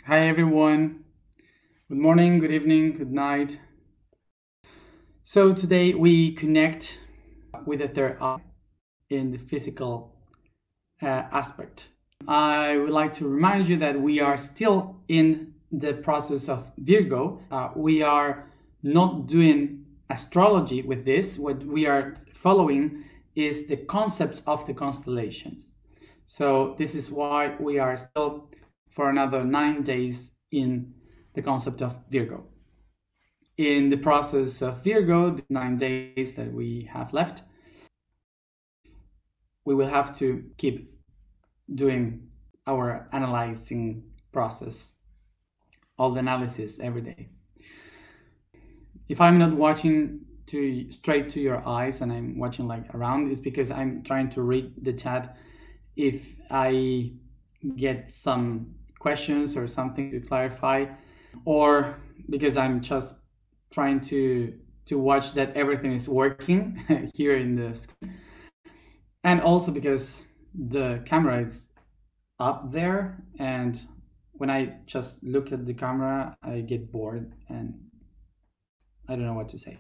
Hi everyone. Good morning, good evening, good night. So today we connect with the third eye in the physical aspect. I would like to remind you that we are still in the process of Virgo. We are not doing astrology with this. What we are following is the concepts of the constellations. So this is why we are still for another 9 days in the concept of Virgo. In the process of Virgo, the 9 days that we have left, we will have to keep doing our analyzing process, all the analysis every day. If I'm not watching straight to your eyes and I'm watching like around, it's because I'm trying to read the chat. If I get some questions or something to clarify, or because I'm just trying to watch that everything is working here in the screen, and also because the camera is up there, and when I just look at the camera I get bored and I don't know what to say.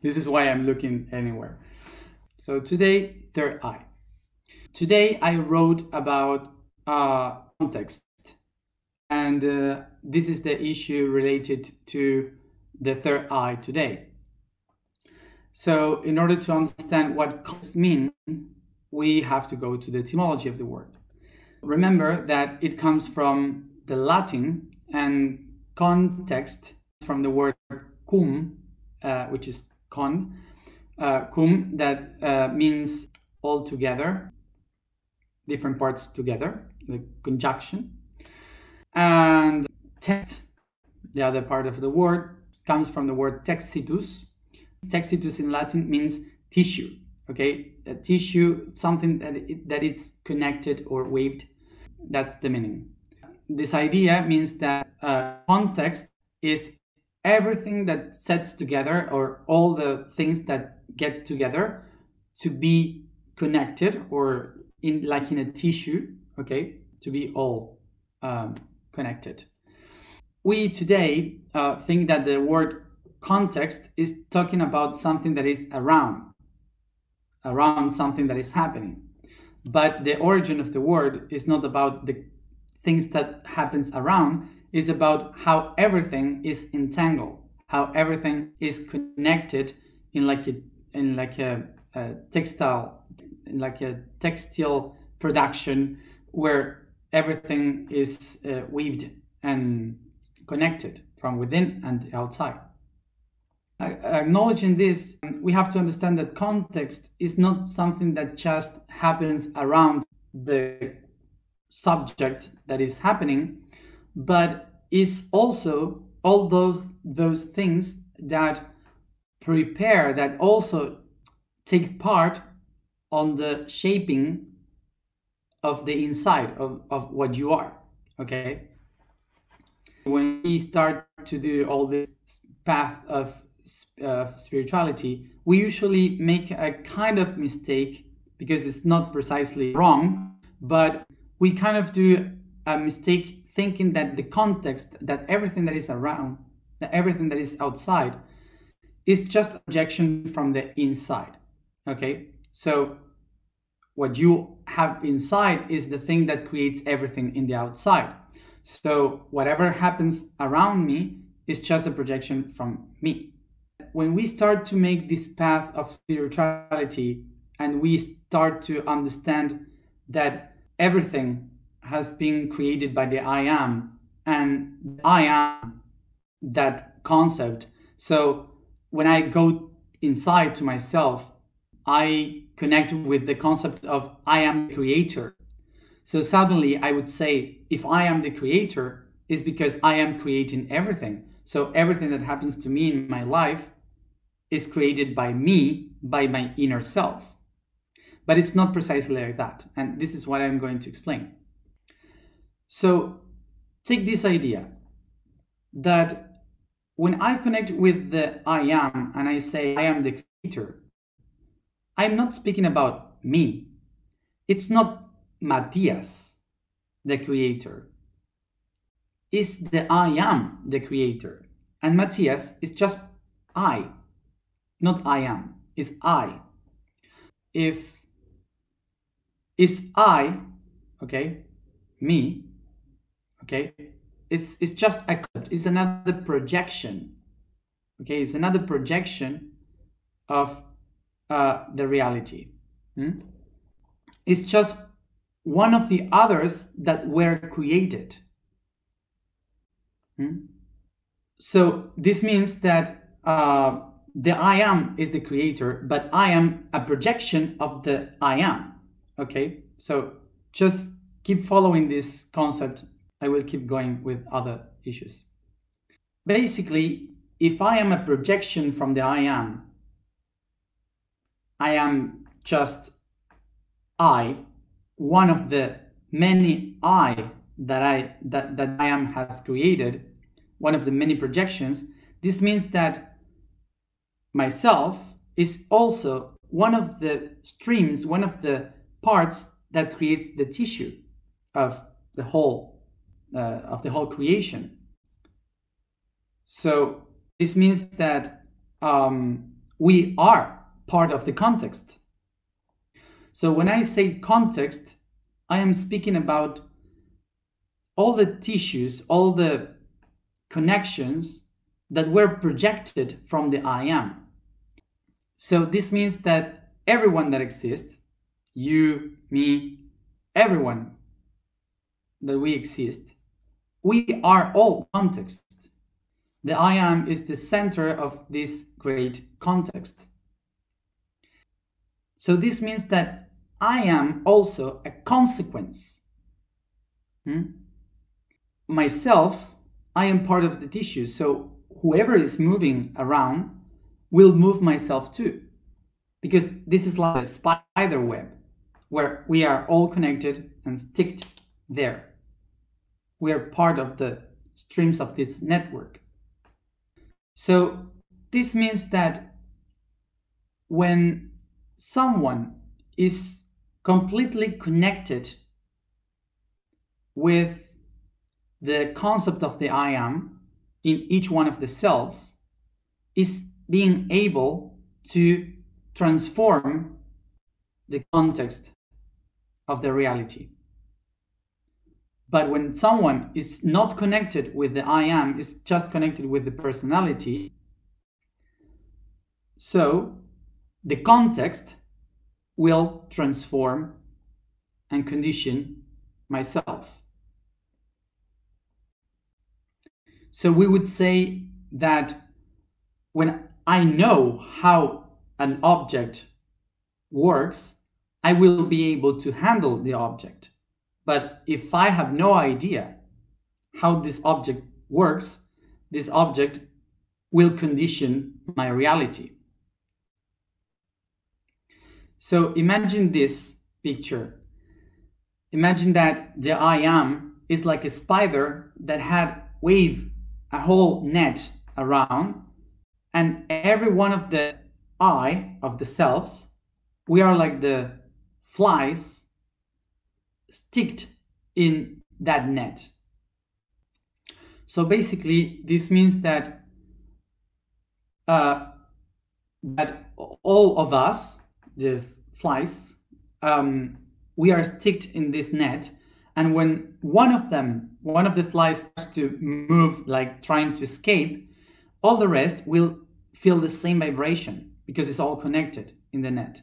This is why I'm looking anywhere. So today, third eye. Today I wrote about context, and this is the issue related to the third eye today. So in order to understand what context means, we have to go to the etymology of the word. Remember that it comes from the Latin, and context from the word cum, which is cum, that means all together, different parts together, the conjunction. And text, the other part of the word, comes from the word texitus. Texitus in Latin means tissue, okay? A tissue, something that is connected or waved. That's the meaning. This idea means that context is everything that sets together, or all the things that get together to be connected, or in a tissue, okay, to be all connected. We today think that the word context is talking about something that is around something that is happening. But the origin of the word is not about the things that happens around, it's about how everything is entangled, how everything is connected in a textile production, where everything is weaved and connected from within and outside. Acknowledging this, we have to understand that context is not something that just happens around the subject that is happening, but is also all those things that prepare, that also take part on the shaping of the inside of what you are, okay? When we start to do all this path of spirituality, we usually make a kind of mistake, because it's not precisely wrong, but we kind of do a mistake thinking that the context, that everything that is around, that everything that is outside, is just a projection from the inside, okay? So what you have inside is the thing that creates everything in the outside. So whatever happens around me is just a projection from me. When we start to make this path of spirituality, and we start to understand that everything has been created by the I am, and I am that concept. So when I go inside to myself, I connect with the concept of I am the creator. So suddenly I would say, if I am the creator, it's because I am creating everything. So everything that happens to me in my life is created by me, by my inner self. But it's not precisely like that. And this is what I'm going to explain. So take this idea that when I connect with the I am, and I say I am the creator, I'm not speaking about me. It's not Matias, the creator. is the I am the creator. And Matias is just I, not I am, is I. If is I, okay, me, okay, it's just a concept, it's another projection, okay, it's another projection of the reality. It's just one of the others that were created. So this means that the I am is the creator, but I am a projection of the I am. Okay, so just keep following this concept. I will keep going with other issues. Basically, if I am a projection from the I am just I, one of the many I that I am has created, one of the many projections. This means that myself is also one of the streams, one of the parts that creates the tissue of the whole creation. So this means that we are part of the context. So when I say context, I am speaking about all the tissues, all the connections that were projected from the I am. So this means that everyone that exists, you, me, everyone that we exist, we are all context. The I am is the center of this great context. So this means that I am also a consequence. Myself, I am part of the tissue, so whoever is moving around will move myself too. Because this is like a spider web, where we are all connected and sticked there. We are part of the streams of this network. So this means that when someone is completely connected with the concept of the I am in each one of the cells, is being able to transform the context of the reality. But when someone is not connected with the I am, is just connected with the personality, so the context will transform and condition myself. So we would say that when I know how an object works, I will be able to handle the object. But if I have no idea how this object works, this object will condition my reality. So imagine this picture. Imagine that the I am is like a spider that had waved a whole net around, and every one of the I of the selves, we are like the flies sticked in that net. So basically, this means that that all of us, the flies, we are sticked in this net, and when one of the flies starts to move, like trying to escape, all the rest will feel the same vibration because it's all connected in the net.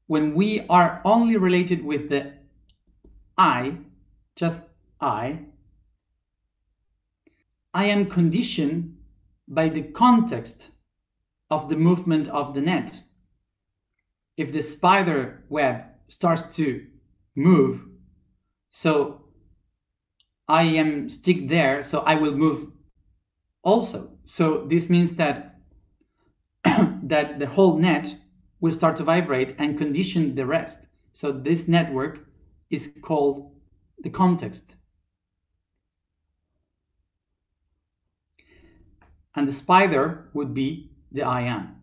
When we are only related with the I, just I am conditioned by the context of the movement of the net. If the spider web starts to move, so I am stick there, so I will move also. So this means that that the whole net will start to vibrate and condition the rest. So this network is called the context. And the spider would be the I am.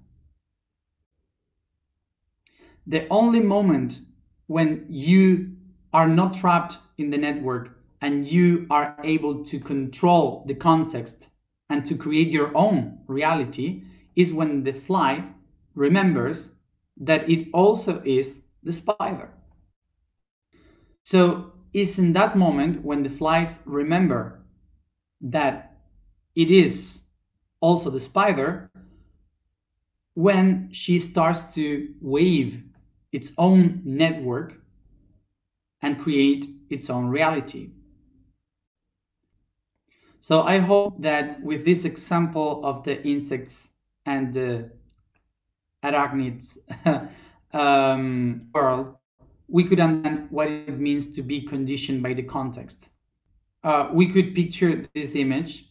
The only moment when you are not trapped in the network and you are able to control the context and to create your own reality is when the fly remembers that it also is the spider. So it's in that moment when the flies remember that it is also the spider, when she starts to weave its own network and create its own reality. So I hope that with this example of the insects and the arachnids world, we could understand what it means to be conditioned by the context. We could picture this image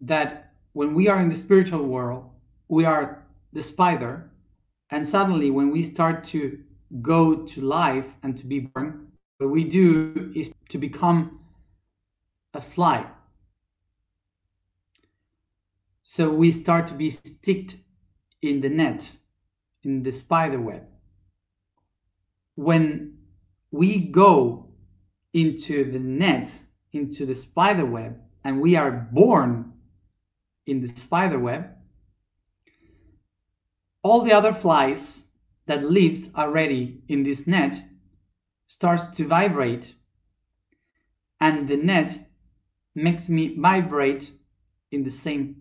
that when we are in the spiritual world, we are the spider, and suddenly when we start to go to life and to be born, what we do is to become a fly. So we start to be sticked in the net, in the spider web. When we go into the net, into the spider web, and we are born in the spider web, all the other flies that lives already in this net starts to vibrate, and the net makes me vibrate in the same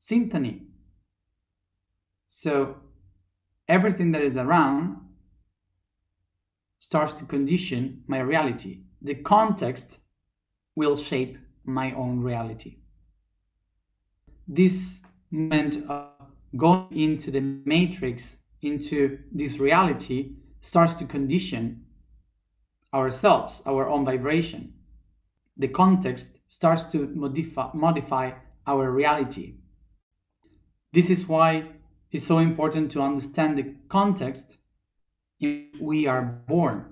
symphony. So everything that is around starts to condition my reality. The context will shape my own reality. This moment of going into the matrix, into this reality, starts to condition ourselves, our own vibration. The context starts to modify our reality. This is why it's so important to understand the context in which we are born.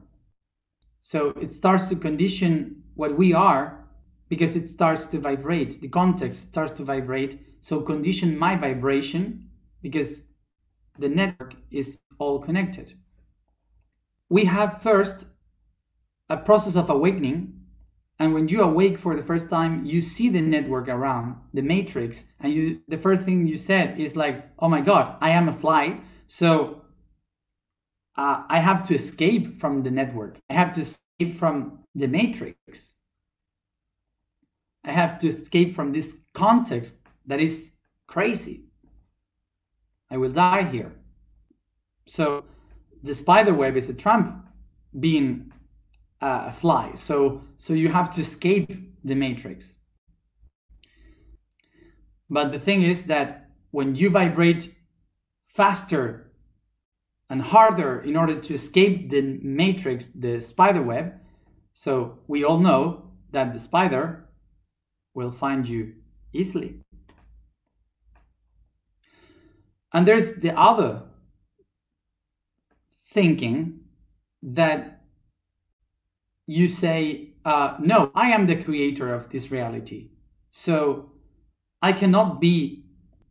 So it starts to condition what we are because it starts to vibrate. The context starts to vibrate, so condition my vibration because the network is all connected. We have first a process of awakening, and when you awake for the first time, you see the network around, the matrix, and the first thing you said is like, oh my God, I am a fly, so I have to escape from the network. I have to escape from the matrix. I have to escape from this context that is crazy. I will die here. So the spider web is a trap being a fly. So you have to escape the matrix. But the thing is that when you vibrate faster and harder in order to escape the matrix, the spider web, so we all know that the spider will find you easily. And there's the other thinking that you say, no, I am the creator of this reality. So I cannot be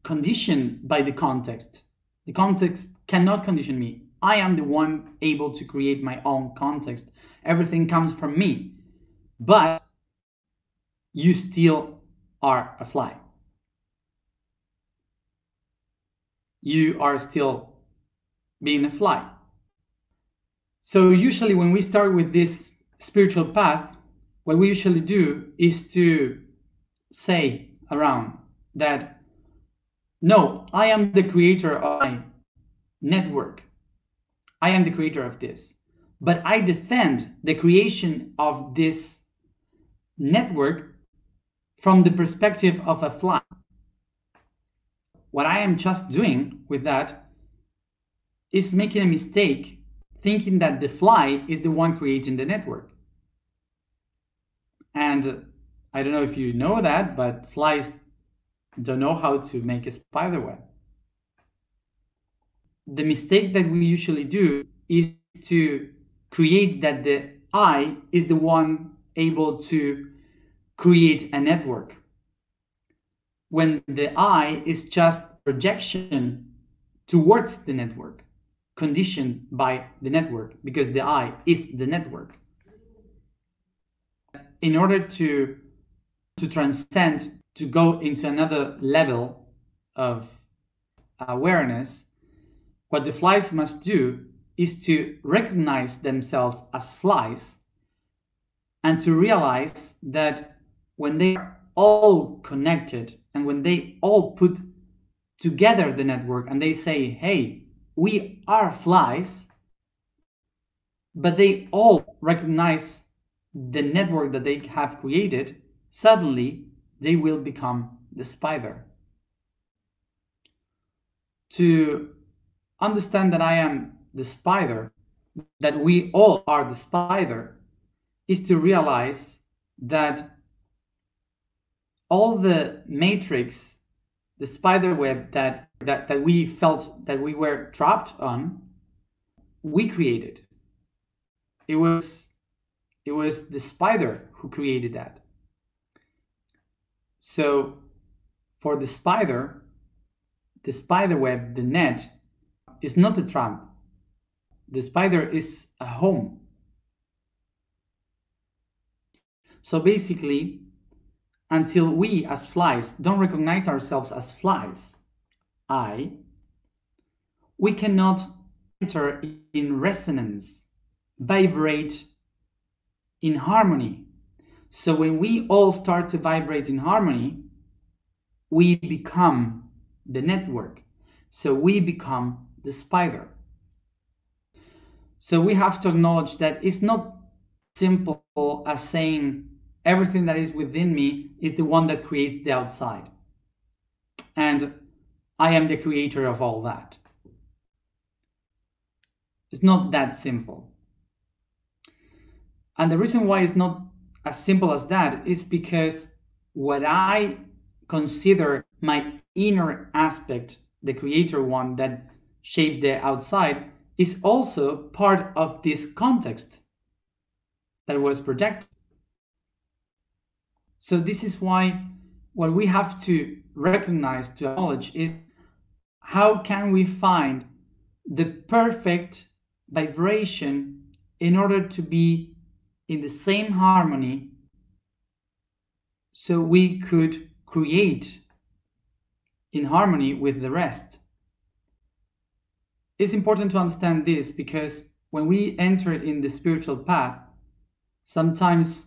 conditioned by the context. The context cannot condition me. I am the one able to create my own context. Everything comes from me. But you still are a fly. You are still being a fly. So usually when we start with this spiritual path, what we usually do is to say around that, no, I am the creator of my network. I am the creator of this. But I defend the creation of this network from the perspective of a fly. What I am just doing with that is making a mistake, thinking that the fly is the one creating the network. And I don't know if you know that, but flies don't know how to make a spider web. The mistake that we usually do is to create that the I is the one able to create a network, when the I is just projection towards the network, conditioned by the network, because the I is the network. in order to transcend, to go into another level of awareness, what the flies must do is to recognize themselves as flies and to realize that when they are all connected and when they all put together the network and they say, hey, we are flies, but they all recognize the network that they have created, suddenly they will become the spider. To understand that I am the spider, that we all are the spider, is to realize that all the matrix, the spider web that we felt that we were trapped on, we created. It was the spider who created that. So for the spider web, the net, is not a trap. The spider is a home. So basically, until we as flies don't recognize ourselves as flies, we cannot enter in resonance, vibrate in harmony. So when we all start to vibrate in harmony, we become the network. So we become the spider. So we have to acknowledge that it's not simple as saying everything that is within me is the one that creates the outside. And I am the creator of all that. It's not that simple. And the reason why it's not as simple as that is because what I consider my inner aspect, the creator one that shaped the outside, is also part of this context that was projected. So this is why what we have to recognize, to acknowledge, is how can we find the perfect vibration in order to be in the same harmony so we could create in harmony with the rest. It's important to understand this because when we enter in the spiritual path, sometimes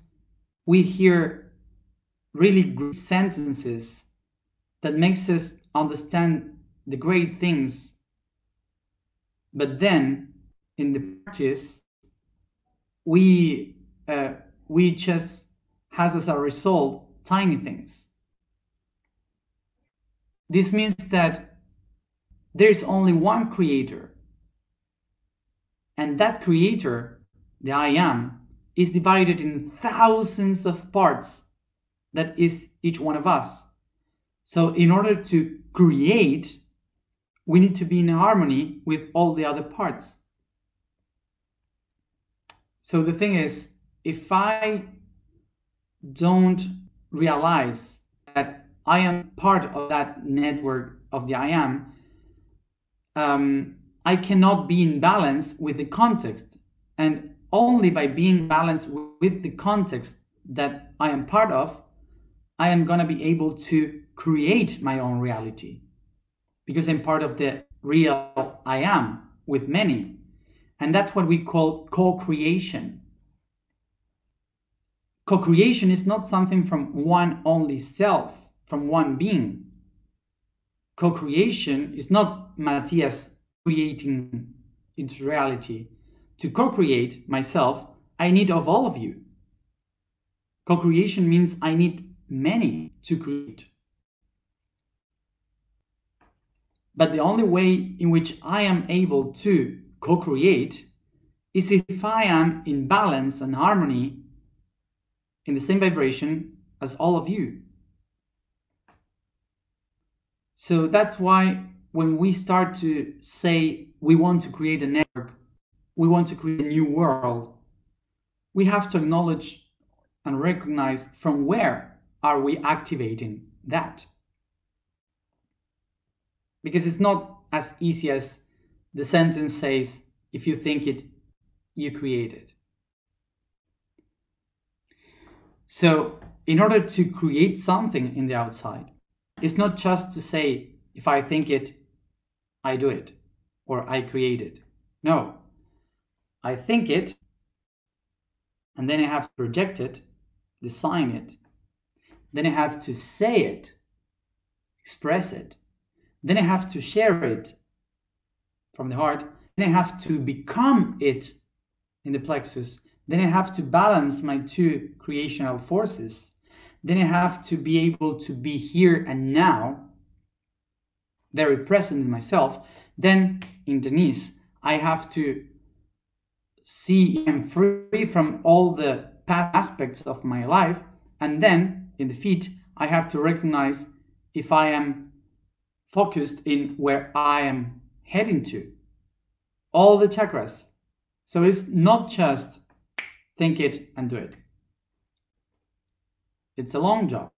we hear really great sentences that makes us understand the great things, but then in the practice we just has as a result tiny things. This means that there is only one creator, and that creator, the I am, is divided in thousands of parts that is each one of us. So in order to create, we need to be in harmony with all the other parts. So the thing is, if I don't realize that I am part of that network of the I am, I cannot be in balance with the context. And only by being balanced with the context that I am part of, I am going to be able to create my own reality. Because I'm part of the real I am with many. And that's what we call co-creation. Co-creation is not something from one only self, from one being. Co-creation is not Matias creating its reality. To co-create myself, I need of all of you. Co-creation means I need many to create. But the only way in which I am able to co-create is if I am in balance and harmony in the same vibration as all of you. So that's why when we start to say we want to create a network, we want to create a new world, we have to acknowledge and recognize from where are we activating that. Because it's not as easy as the sentence says, if you think it, you create it. So in order to create something in the outside, it's not just to say, if I think it, I do it, or I create it. No, I think it, and then I have to project it, design it, then I have to say it, express it, then I have to share it from the heart, then I have to become it in the plexus, then I have to balance my two creational forces, then I have to be able to be here and now, very present in myself. Then in the knees, I have to see I'm free from all the past aspects of my life. And then in the feet, I have to recognize if I am focused in where I am heading to. All the chakras. So it's not just think it and do it. It's a long job.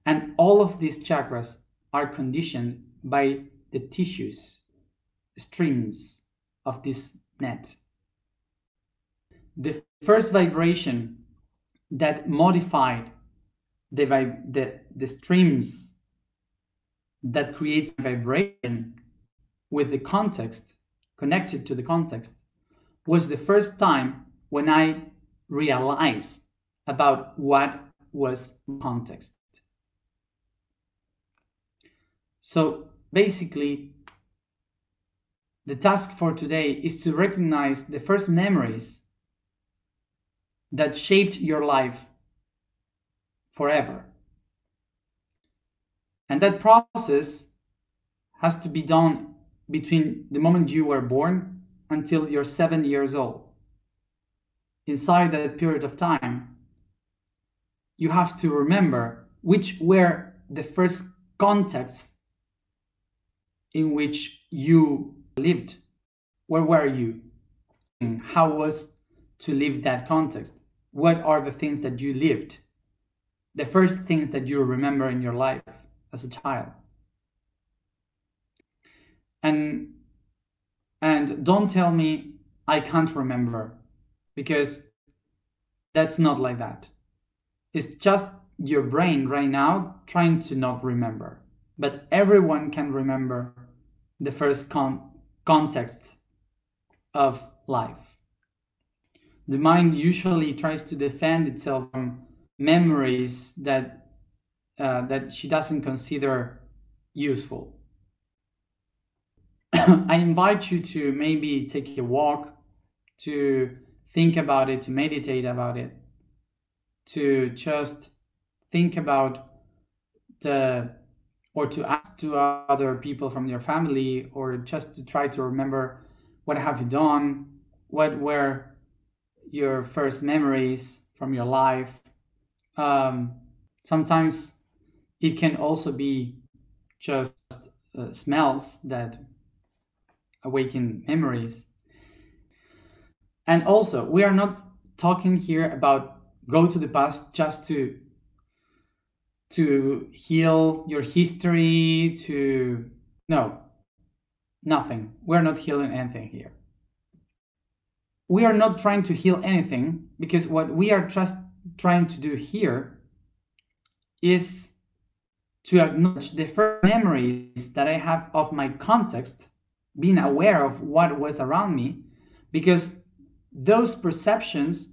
And all of these chakras are conditioned by the tissues, strings of this net. The first vibration that modified the streams that creates vibration with the context, connected to the context, was the first time when I realized about what was context. So basically, the task for today is to recognize the first memories that shaped your life forever. And that process has to be done between the moment you were born until you're 7 years old. Inside that period of time, you have to remember which were the first contexts in which you lived. Where were you? How was to live that context? What are the things that you lived? The first things that you remember in your life as a child. And don't tell me I can't remember, because that's not like that. It's just your brain right now trying to not remember. But everyone can remember the first context of life. The mind usually tries to defend itself from memories that she doesn't consider useful. I invite you to maybe take a walk, to think about it, to meditate about it, to just think about or to ask to other people from your family, or just to try to remember what have you done, what were your first memories from your life. Sometimes it can also be just smells that awaken memories. And also, we are not talking here about go to the past just to heal your history, no, nothing. We're not healing anything here. We are not trying to heal anything, because what we are just trying to do here is to acknowledge the first memories that I have of my context, being aware of what was around me, because those perceptions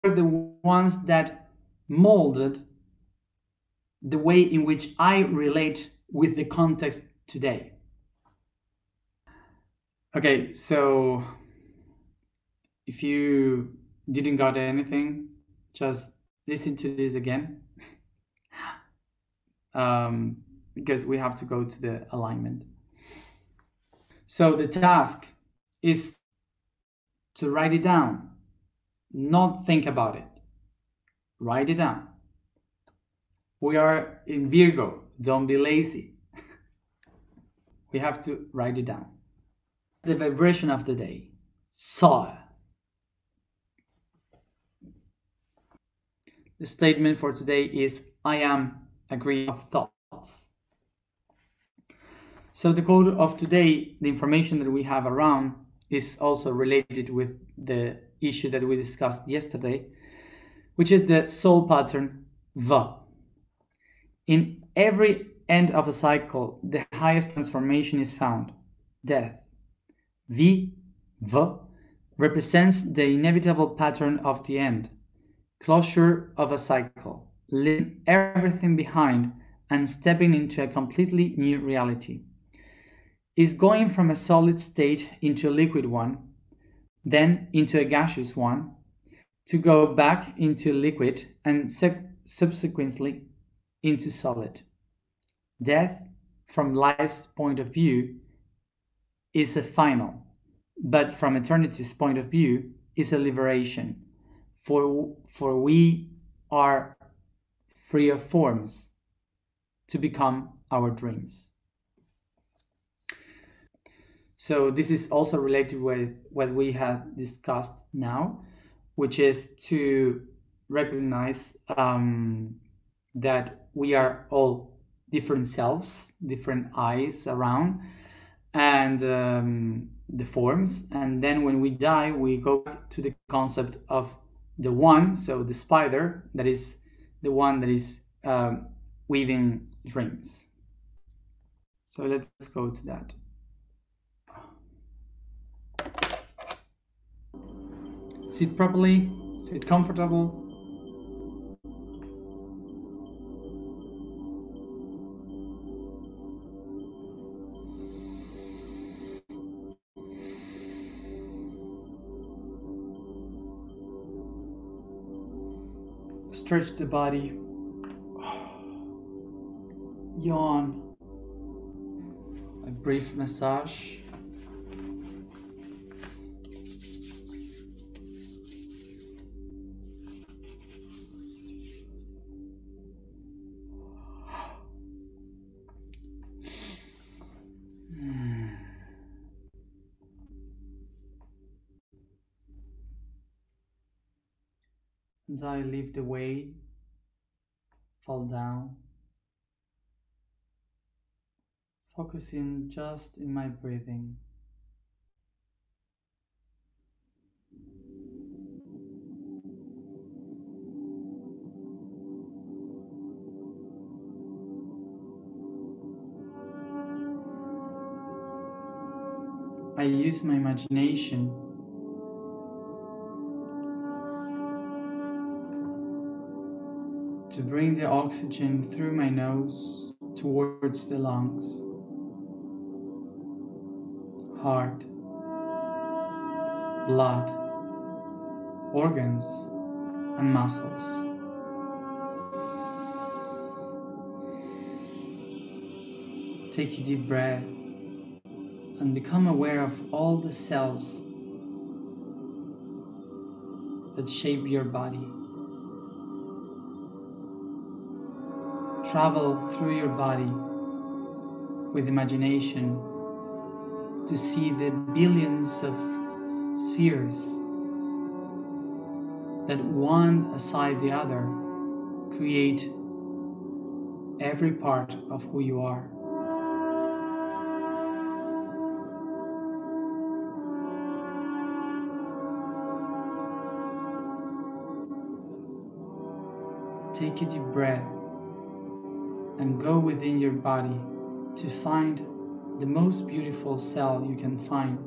are the ones that molded the way in which I relate with the context today. Okay, so if you didn't got anything, just listen to this again, because we have to go to the alignment. So the task is to write it down, not think about it. Write it down. We are in Virgo, don't be lazy. We have to write it down. The vibration of the day, Sa. The statement for today is, I am a grid of thoughts. So the quote of today, the information that we have around, is also related with the issue that we discussed yesterday, which is the soul pattern V. In every end of a cycle, the highest transformation is found, death. V represents the inevitable pattern of the end, closure of a cycle, leaving everything behind and stepping into a completely new reality. Is going from a solid state into a liquid one, then into a gaseous one, to go back into liquid and subsequently into solid. Death, from life's point of view, is a final, but from eternity's point of view, is a liberation. For we are free of forms to become our dreams. So this is also related with what we have discussed now, which is to recognize that we are all different selves, different eyes around, and the forms. And then when we die, we go back to the concept of the one, so the spider, that is the one that is weaving dreams. So let's go to that. Sit properly, sit comfortable. Stretch the body. Yawn. A brief massage. And I leave the weight, fall down, focusing just in my breathing. I use my imagination to bring the oxygen through my nose towards the lungs, heart, blood, organs, and muscles. Take a deep breath and become aware of all the cells that shape your body. Travel through your body with imagination to see the billions of spheres that one aside the other create every part of who you are. Take a deep breath and go within your body to find the most beautiful cell you can find.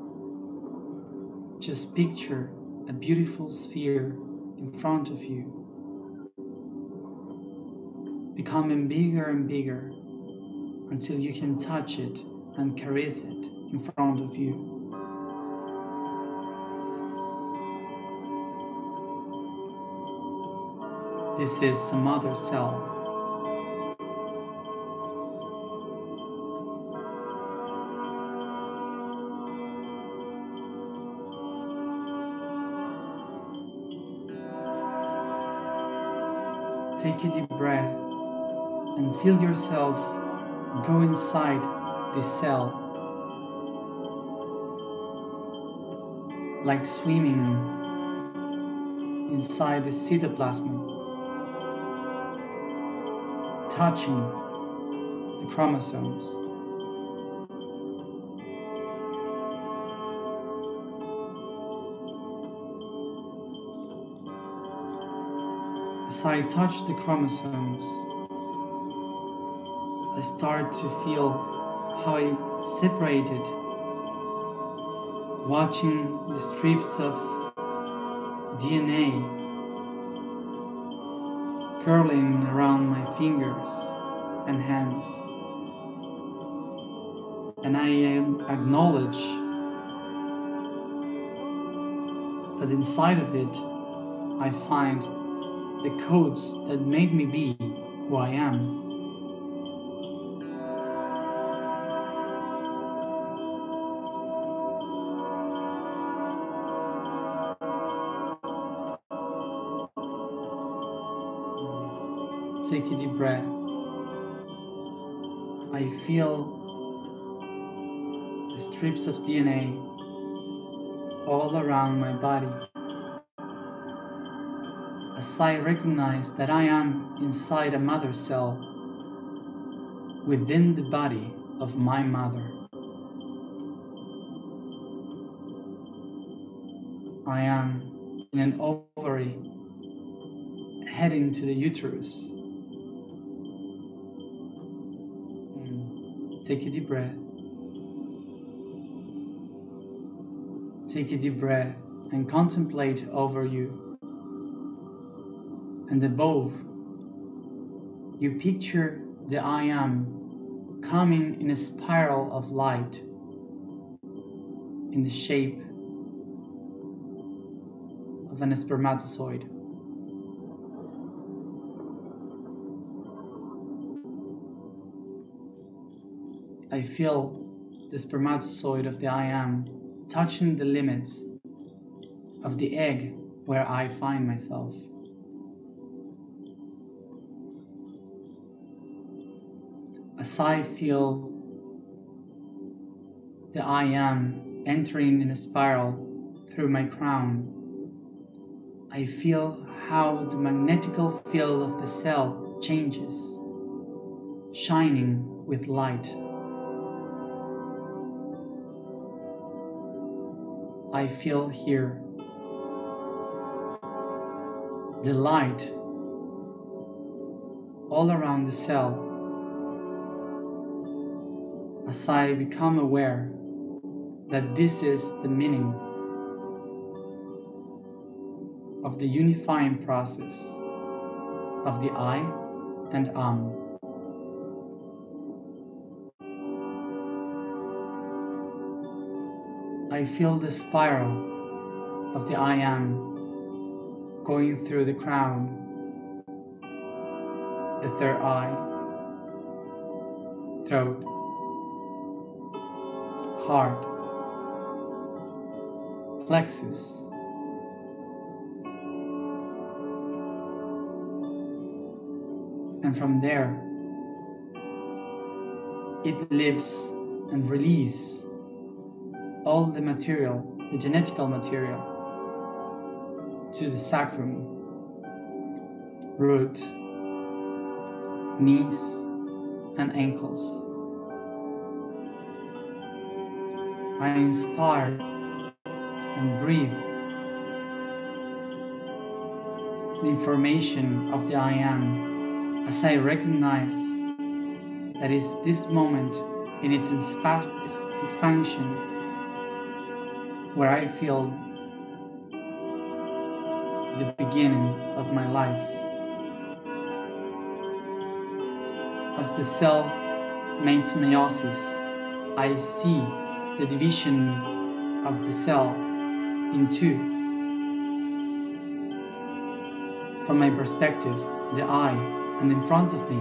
Just picture a beautiful sphere in front of you, becoming bigger and bigger until you can touch it and caress it in front of you. This is some other cell. Take a deep breath and feel yourself go inside this cell, like swimming inside the cytoplasm, touching the chromosomes. As I touch the chromosomes, I start to feel how I separated, watching the strips of DNA curling around my fingers and hands. And I acknowledge that inside of it I find the codes that make me be who I am. Take a deep breath. I feel the strips of DNA all around my body as I recognize that I am inside a mother cell within the body of my mother. I am in an ovary heading to the uterus. Take a deep breath. Take a deep breath and contemplate over you. And above, you picture the I am coming in a spiral of light in the shape of a spermatozoid. I feel the spermatozoid of the I am touching the limits of the egg where I find myself. As I feel the I am entering in a spiral through my crown, I feel how the magnetical field of the cell changes, shining with light. I feel here the light all around the cell as I become aware that this is the meaning of the unifying process of the I and am. I feel the spiral of the I am going through the crown, the third eye, throat, heart, plexus, and from there it lives and releases all the material, the genetical material, to the sacrum, root, knees, and ankles. I inspire and breathe the information of the I am as I recognize that is this moment in its expansion where I feel the beginning of my life. As the cell makes meiosis, I see the division of the cell in two. From my perspective, the I, and in front of me,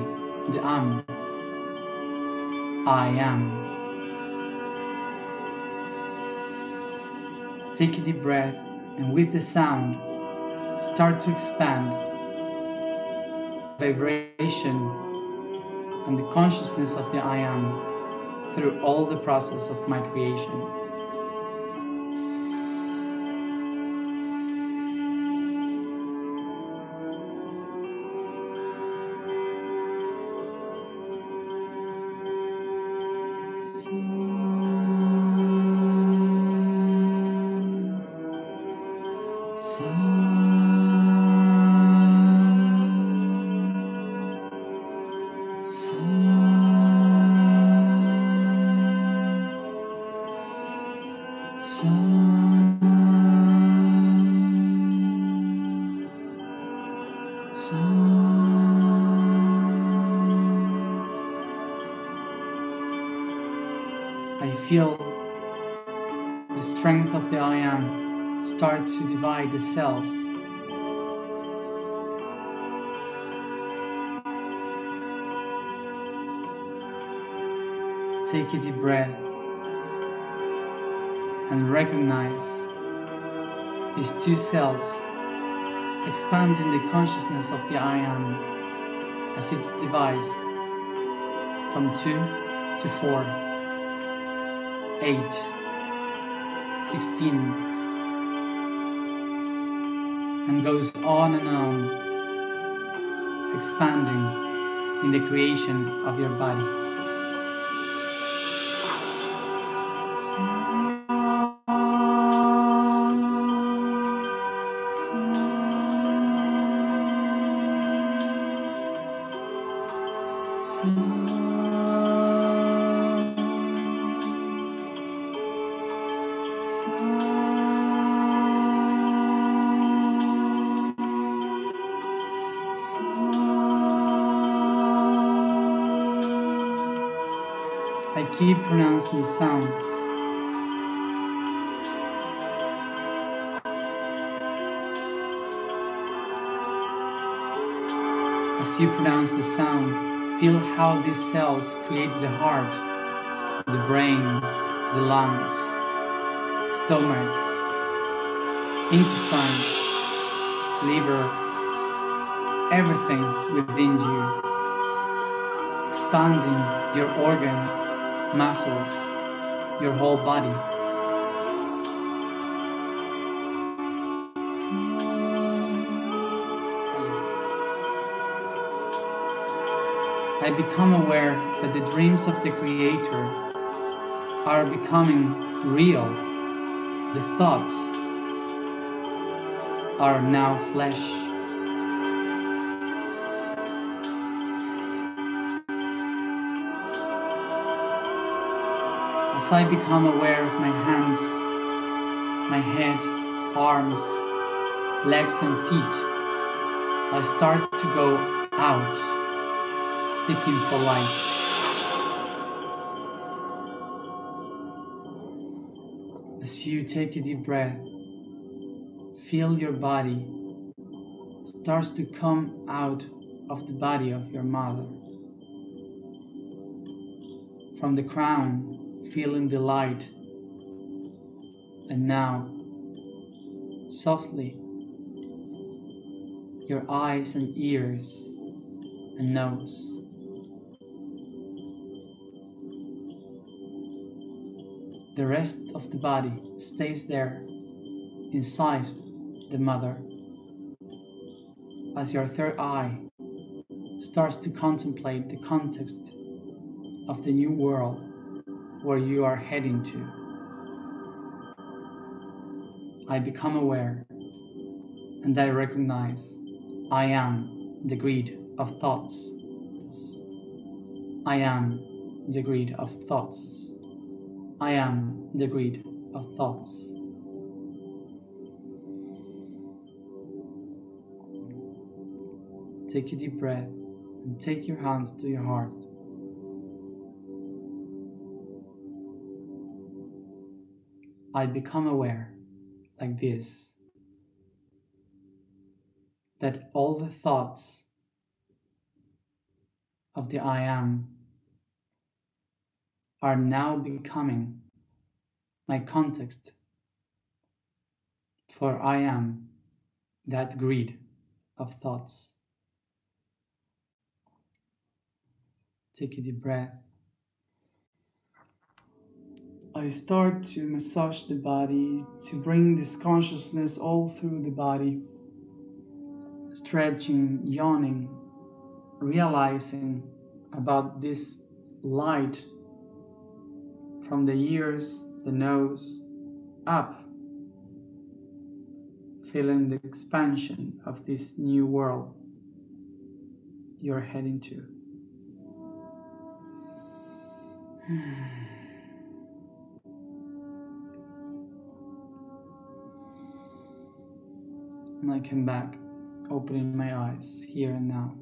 the am. I am. Take a deep breath, and with the sound, start to expand vibration and the consciousness of the I am through all the process of my creation. I feel the strength of the I am start to divide the cells. Take a deep breath and recognize these two cells expanding the consciousness of the I am as it divides from 2 to 4, 8, 16, and goes on and on, expanding in the creation of your body. I keep pronouncing the sounds. As you pronounce the sound, feel how these cells create the heart, the brain, the lungs, stomach, intestines, liver, everything within you, expanding your organs, muscles, your whole body. I become aware that the dreams of the Creator are becoming real. The thoughts are now flesh. As I become aware of my hands, my head, arms, legs and feet, I start to go out, seeking for light. As you take a deep breath, feel your body starts to come out of the body of your mother. From the crown, feeling the light, and now, softly, your eyes and ears and nose. The rest of the body stays there, inside the mother, as your third eye starts to contemplate the context of the new world where you are heading to. I become aware and I recognize I am the greed of thoughts. I am the greed of thoughts. I am the greed of thoughts. Take a deep breath and take your hands to your heart. I become aware, like this, that all the thoughts of the I am are now becoming my context, for I am that greed of thoughts. Take a deep breath. I start to massage the body, to bring this consciousness all through the body, stretching, yawning, realizing about this light from the ears, the nose, up, feeling the expansion of this new world you're heading to. And I come back opening my eyes here and now.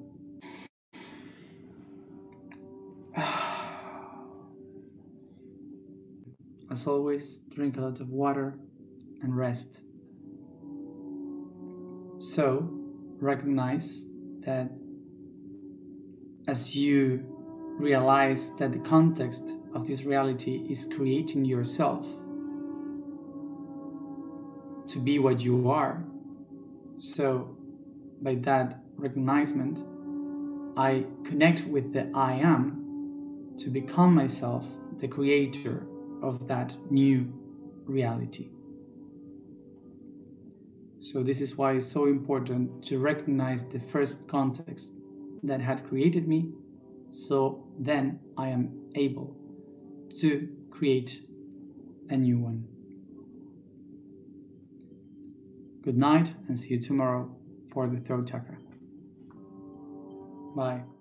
As always, drink a lot of water and rest. So, recognize that as you realize that the context of this reality is creating yourself to be what you are. So, by that recognition, I connect with the I am to become myself the creator of that new reality. So this is why it's so important to recognize the first context that had created me, so then I am able to create a new one. Good night and see you tomorrow for the throat chakra. Bye.